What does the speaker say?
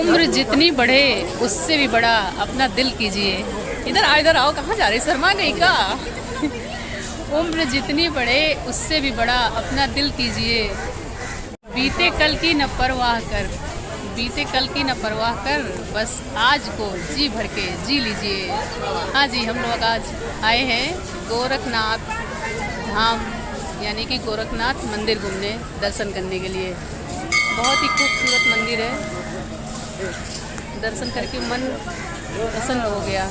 उम्र जितनी बढ़े उससे भी बड़ा अपना दिल कीजिए। इधर आओ, कहाँ जा रही, शर्मा गई का? उम्र जितनी बढ़े उससे भी बड़ा अपना दिल कीजिए। बीते कल की न परवाह कर, बीते कल की न परवाह कर, बस आज को जी भर के जी लीजिए। हाँ जी, हम लोग आज आए हैं गोरखनाथ धाम यानी कि गोरखनाथ मंदिर घूमने, दर्शन करने के लिए। बहुत ही खूबसूरत मंदिर है, दर्शन करके मन प्रसन्न हो गया।